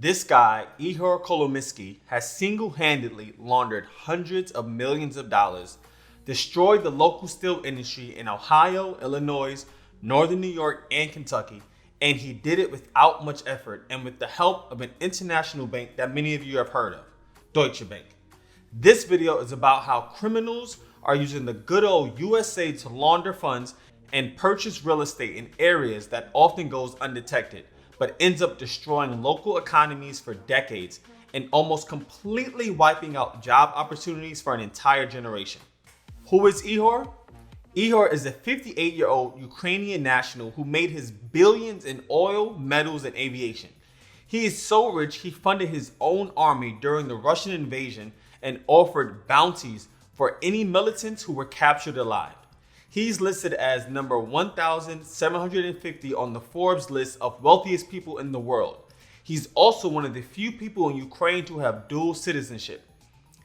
This guy, Ihor Kolomoisky, has single-handedly laundered hundreds of millions of dollars, destroyed the local steel industry in Ohio, Illinois, Northern New York, and Kentucky, and he did it without much effort and with the help of an international bank that many of you have heard of, Deutsche Bank. This video is about how criminals are using the good old U.S.A. to launder funds and purchase real estate in areas that often goes undetected, but ends up destroying local economies for decades and almost completely wiping out job opportunities for an entire generation. Who is Ihor? Ihor is a 58-year-old Ukrainian national who made his billions in oil, metals, and aviation. He is so rich he funded his own army during the Russian invasion and offered bounties for any militants who were captured alive. He's listed as number 1,750 on the Forbes list of wealthiest people in the world. He's also one of the few people in Ukraine to have dual citizenship.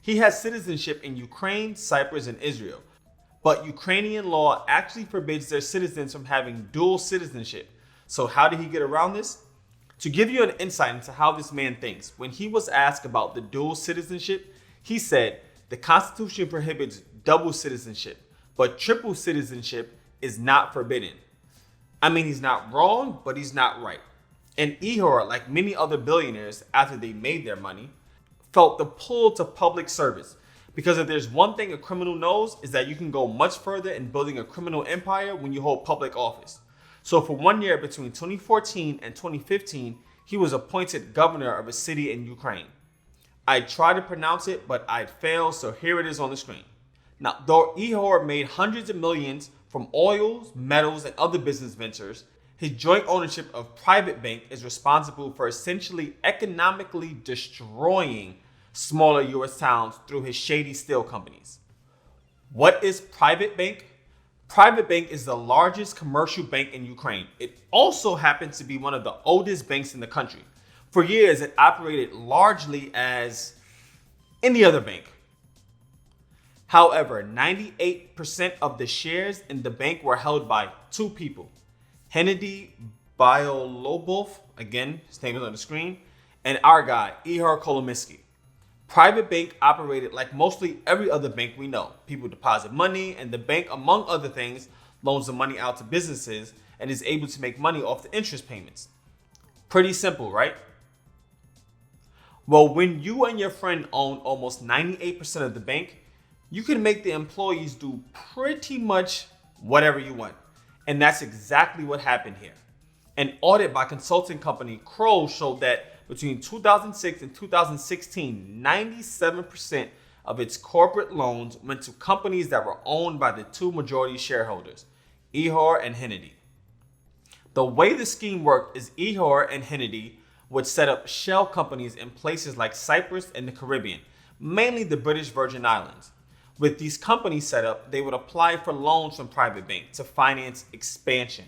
He has citizenship in Ukraine, Cyprus, and Israel. But Ukrainian law actually forbids their citizens from having dual citizenship. So how did he get around this? To give you an insight into how this man thinks, when he was asked about the dual citizenship, he said, the Constitution prohibits double citizenship, but triple citizenship is not forbidden. I mean, he's not wrong, but he's not right. And Ihor, like many other billionaires after they made their money, felt the pull to public service. Because if there's one thing a criminal knows, is that you can go much further in building a criminal empire when you hold public office. So for 1 year between 2014 and 2015, he was appointed governor of a city in Ukraine. I tried to pronounce it, but I'd failed, so here it is on the screen. Now, though Ihor made hundreds of millions from oils, metals, and other business ventures, his joint ownership of Private Bank is responsible for essentially economically destroying smaller U.S. towns through his shady steel companies. What is Private Bank? Private Bank is the largest commercial bank in Ukraine. It also happens to be one of the oldest banks in the country. For years, it operated largely as any other bank. However, 98% of the shares in the bank were held by two people, Hennedy Biolobov, again, his name is on the screen, and our guy, Ihor Kolomoisky. Private Bank operated like mostly every other bank we know. People deposit money, and the bank, among other things, loans the money out to businesses and is able to make money off the interest payments. Pretty simple, right? Well, when you and your friend own almost 98% of the bank, you can make the employees do pretty much whatever you want. And that's exactly what happened here. An audit by consulting company Kroll showed that between 2006 and 2016, 97% of its corporate loans went to companies that were owned by the two majority shareholders, Ihor and Hennedy. The way the scheme worked is Ihor and Hennedy would set up shell companies in places like Cyprus and the Caribbean, mainly the British Virgin Islands. With these companies set up, they would apply for loans from Private Bank to finance expansion,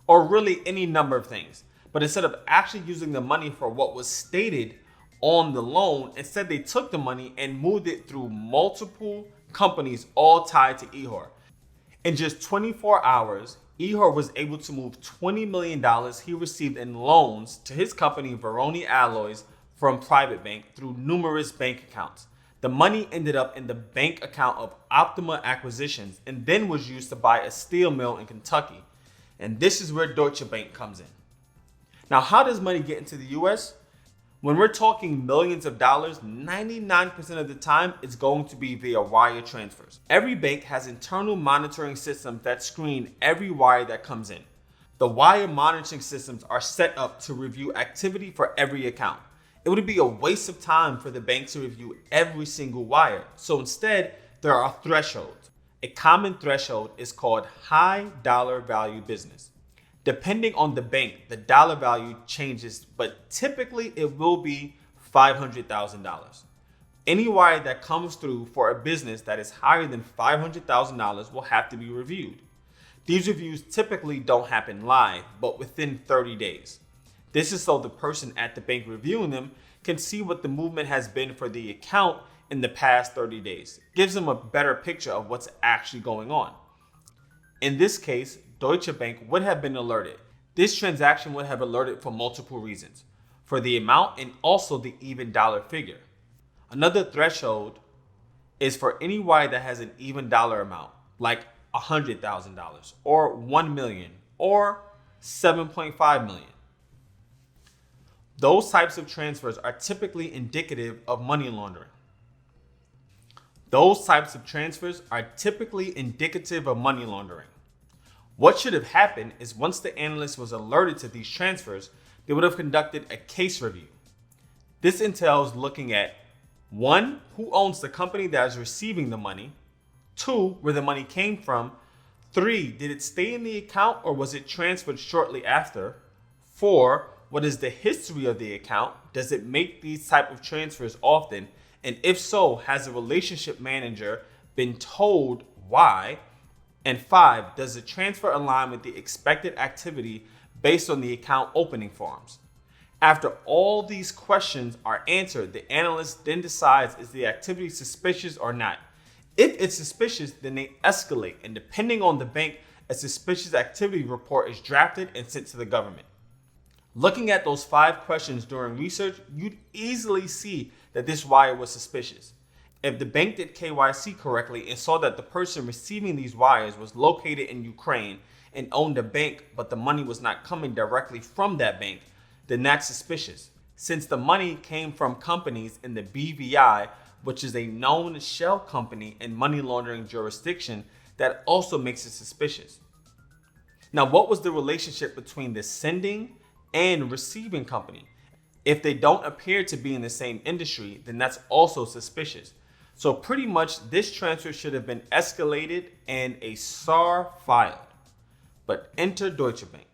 or really any number of things. But instead of actually using the money for what was stated on the loan, instead they took the money and moved it through multiple companies all tied to Ihor. In just 24 hours, Ihor was able to move $20 million he received in loans to his company Veroni Alloys from Private Bank through numerous bank accounts. The money ended up in the bank account of Optima Acquisitions and then was used to buy a steel mill in Kentucky. And this is where Deutsche Bank comes in. Now, how does money get into the US? When we're talking millions of dollars, 99% of the time, it's going to be via wire transfers. Every bank has internal monitoring systems that screen every wire that comes in. The wire monitoring systems are set up to review activity for every account. It would be a waste of time for the bank to review every single wire. So instead, there are thresholds. A common threshold is called high dollar value business. Depending on the bank, the dollar value changes, but typically it will be $500,000. Any wire that comes through for a business that is higher than $500,000 will have to be reviewed. These reviews typically don't happen live, but within 30 days. This is so the person at the bank reviewing them can see what the movement has been for the account in the past 30 days. It gives them a better picture of what's actually going on. In this case, Deutsche Bank would have been alerted. This transaction would have alerted for multiple reasons. for the amount and also the even dollar figure. Another threshold is for any wire that has an even dollar amount, like $100,000 or $1 million or $7.5 million. Those types of transfers are typically indicative of money laundering. Those types of transfers are typically indicative of money laundering. What should have happened is once the analyst was alerted to these transfers, they would have conducted a case review. This entails looking at 1, who owns the company that is receiving the money, 2, where the money came from, 3, did it stay in the account or was it transferred shortly after, 4, what is the history of the account, does it make these type of transfers often, and if so, has the relationship manager been told why, and 5, does the transfer align with the expected activity based on the account opening forms. After all these questions are answered, the analyst then decides is the activity suspicious or not. If it's suspicious, then they escalate, and depending on the bank, a suspicious activity report is drafted and sent to the government. Looking at those 5 questions during research, you'd easily see that this wire was suspicious. If the bank did KYC correctly and saw that the person receiving these wires was located in Ukraine and owned a bank, but the money was not coming directly from that bank, then that's suspicious. Since the money came from companies in the BVI, which is a known shell company in money laundering jurisdiction, that also makes it suspicious. Now, what was the relationship between the sending and receiving company? If they don't appear to be in the same industry, then that's also suspicious. So pretty much this transfer should have been escalated and a SAR filed. But enter Deutsche Bank.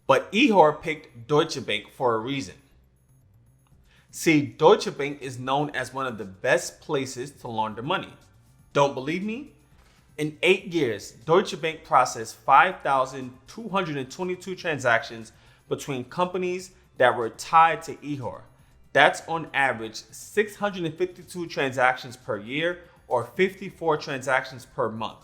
But Ihor picked Deutsche Bank for a reason. See, Deutsche Bank is known as one of the best places to launder money. Don't believe me? In 8 years, Deutsche Bank processed 5,222 transactions between companies that were tied to Ihor. That's on average 652 transactions per year or 54 transactions per month.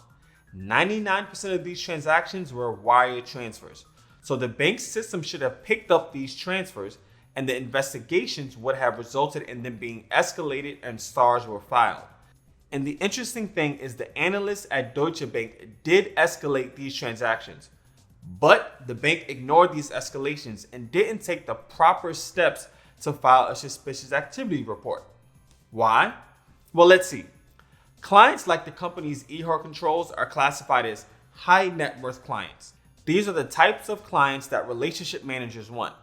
99% of these transactions were wire transfers. So the bank system should have picked up these transfers and the investigations would have resulted in them being escalated and SARs were filed. And the interesting thing is the analysts at Deutsche Bank did escalate these transactions, but the bank ignored these escalations and didn't take the proper steps to file a suspicious activity report. Why? Well, let's see. Clients like the company's Ihor controls are classified as high net worth clients. These are the types of clients that relationship managers want.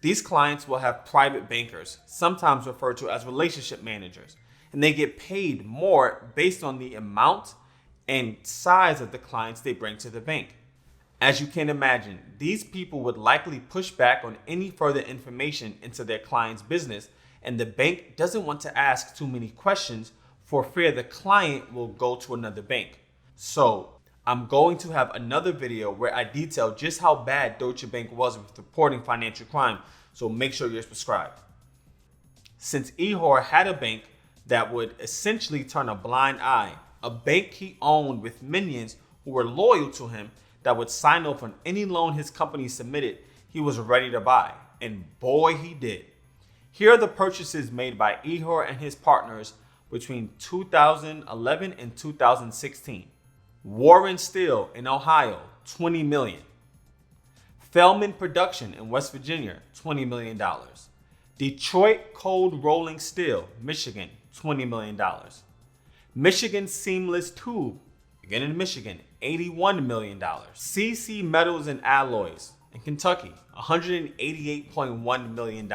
These clients will have private bankers, sometimes referred to as relationship managers, and they get paid more based on the amount and size of the clients they bring to the bank. As you can imagine, these people would likely push back on any further information into their client's business, and the bank doesn't want to ask too many questions for fear the client will go to another bank. So I'm going to have another video where I detail just how bad Deutsche Bank was with reporting financial crime, so make sure you're subscribed. Since Ihor had a bank that would essentially turn a blind eye, a bank he owned with minions who were loyal to him that would sign off on any loan his company submitted, he was ready to buy. And boy, he did. Here are the purchases made by Ihor and his partners between 2011 and 2016. Warren Steel in Ohio, $20 million. Feldman Production in West Virginia, $20 million. Detroit Cold Rolling Steel, Michigan, $20 million. Michigan Seamless Tube, again in Michigan, $81 million. CC Metals and Alloys in Kentucky, $188.1 million.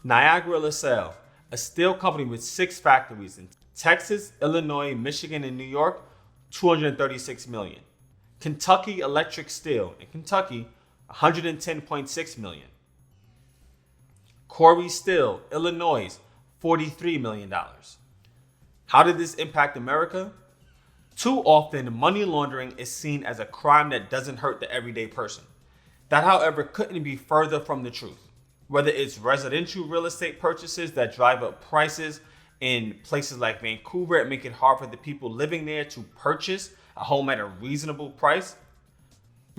Niagara LaSalle, a steel company with 6 factories in Texas, Illinois, Michigan, and New York, $236 million. Kentucky Electric Steel in Kentucky, $110.6 million. Corey Steel, Illinois, $43 million. How did this impact America? Too often, money laundering is seen as a crime that doesn't hurt the everyday person. That, however, couldn't be further from the truth. Whether it's residential real estate purchases that drive up prices in places like Vancouver and make it hard for the people living there to purchase a home at a reasonable price,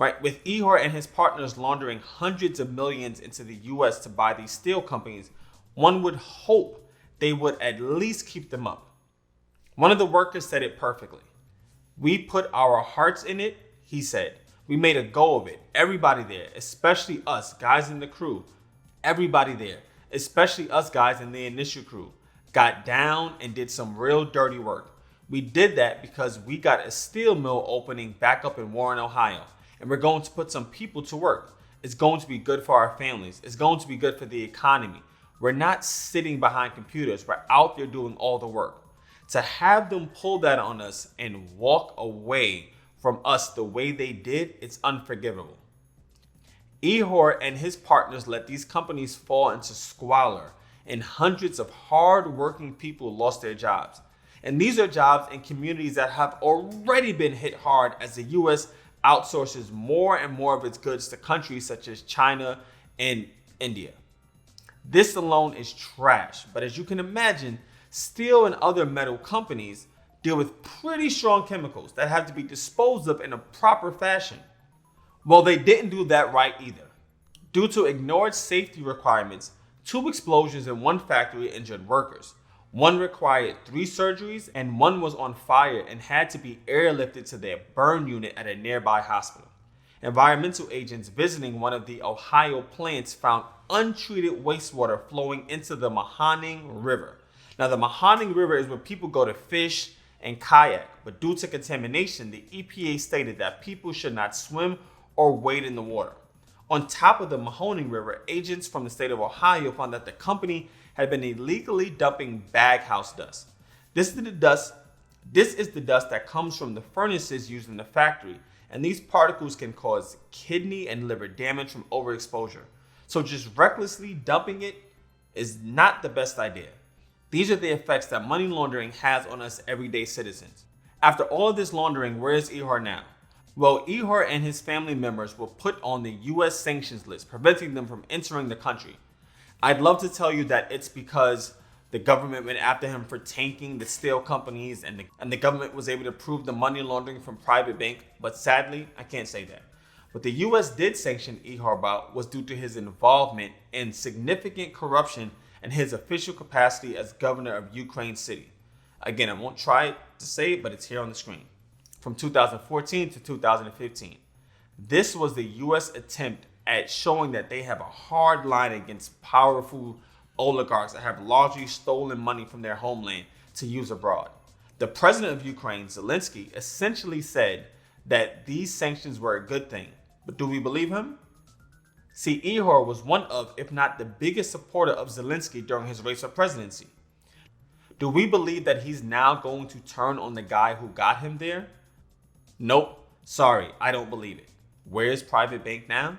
right? With Ihor and his partners laundering hundreds of millions into the U.S. to buy these steel companies, one would hope they would at least keep them up. One of the workers said it perfectly. "We put our hearts in it," he said. "We made a go of it. Everybody there, especially us guys in the crew, everybody there, especially us guys in the initial crew, got down and did some real dirty work. We did that because we got a steel mill opening back up in Warren, Ohio, and we're going to put some people to work. It's going to be good for our families. It's going to be good for the economy. We're not sitting behind computers. We're out there doing all the work." To have them pull that on us and walk away from us the way they did, it's unforgivable. Ihor and his partners let these companies fall into squalor, and hundreds of hard-working people lost their jobs. And these are jobs in communities that have already been hit hard as the U.S. outsources more and more of its goods to countries such as China and India. This alone is trash, but as you can imagine, steel and other metal companies deal with pretty strong chemicals that have to be disposed of in a proper fashion. Well, they didn't do that right either. Due to ignored safety requirements, 2 explosions in one factory injured workers. One required 3 surgeries, and one was on fire and had to be airlifted to their burn unit at a nearby hospital. Environmental agents visiting one of the Ohio plants found untreated wastewater flowing into the Mahoning River. Now, the Mahoning River is where people go to fish and kayak, but due to contamination, the EPA stated that people should not swim or wade in the water. On top of the Mahoning River, agents from the state of Ohio found that the company had been illegally dumping baghouse dust. This is the dust that comes from the furnaces used in the factory, and these particles can cause kidney and liver damage from overexposure. So just recklessly dumping it is not the best idea. These are the effects that money laundering has on us everyday citizens. After all of this laundering, where is Ihor now? Well, Ihor and his family members were put on the U.S. sanctions list, preventing them from entering the country. I'd love to tell you that it's because the government went after him for tanking the steel companies and the government was able to prove the money laundering from private bank, but sadly, I can't say that. What the U.S. did sanction Ihor about was due to his involvement in significant corruption and his official capacity as governor of Ukraine City. Again, I won't try to say it, but it's here on the screen. From 2014 to 2015. This was the U.S. attempt at showing that they have a hard line against powerful oligarchs that have largely stolen money from their homeland to use abroad. The president of Ukraine, Zelensky, essentially said that these sanctions were a good thing. But do we believe him? See, Ihor was one of, if not the biggest supporter of Zelensky during his race for presidency. Do we believe that he's now going to turn on the guy who got him there? Nope. Sorry, I don't believe it. Where's private bank now?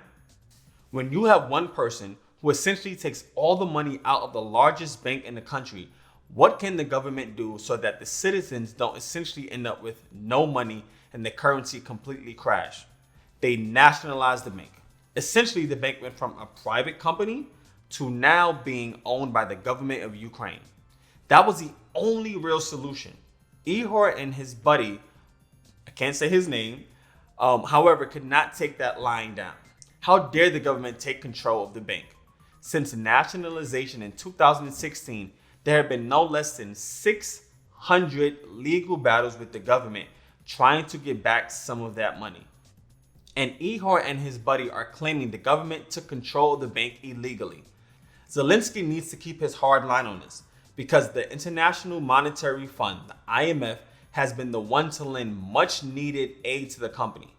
When you have one person who essentially takes all the money out of the largest bank in the country, what can the government do so that the citizens don't essentially end up with no money and the currency completely crash? They nationalized the bank. Essentially, the bank went from a private company to now being owned by the government of Ukraine. That was the only real solution. Ihor and his buddy, I can't say his name, however, could not take that lying down. How dare the government take control of the bank? Since nationalization in 2016, there have been no less than 600 legal battles with the government trying to get back some of that money. And Ihor and his buddy are claiming the government took control of the bank illegally. Zelensky needs to keep his hard line on this because the International Monetary Fund, the IMF, has been the one to lend much needed aid to the company.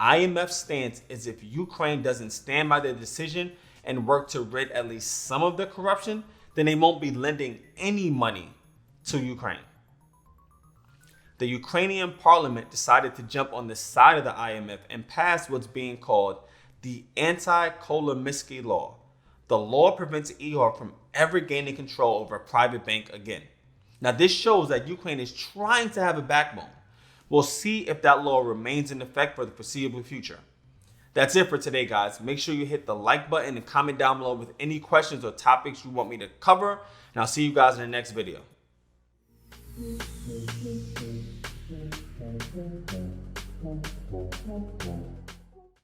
IMF's stance is if Ukraine doesn't stand by their decision and work to rid at least some of the corruption, then they won't be lending any money to Ukraine. The Ukrainian parliament decided to jump on the side of the IMF and pass what's being called the Kolomoisky law. The law prevents Ihor from ever gaining control over a private bank again. Now, this shows that Ukraine is trying to have a backbone. We'll see if that law remains in effect for the foreseeable future. That's it for today, guys. Make sure you hit the like button and comment down below with any questions or topics you want me to cover. And I'll see you guys in the next video.